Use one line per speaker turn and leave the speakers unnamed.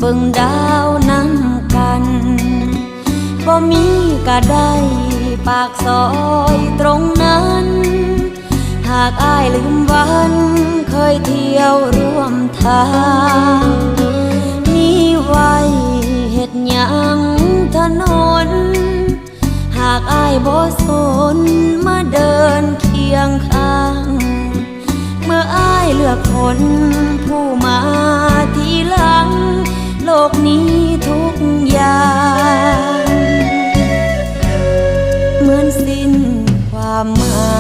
บิ่งดาวนำกันบ่มีก็ได้ปากซอยตรงนั้นหากอ้ายลืมวันเคยเที่ยวร่วมทางมีไว้เฮ็ดหยังถนนหากอ้ายบ่สนมาเดินเคียงข้างเมื่ออ้ายเลือกคนผู้มาทีหลังโลกนี้ทุกอย่างเหมือนสิ้นความหมาย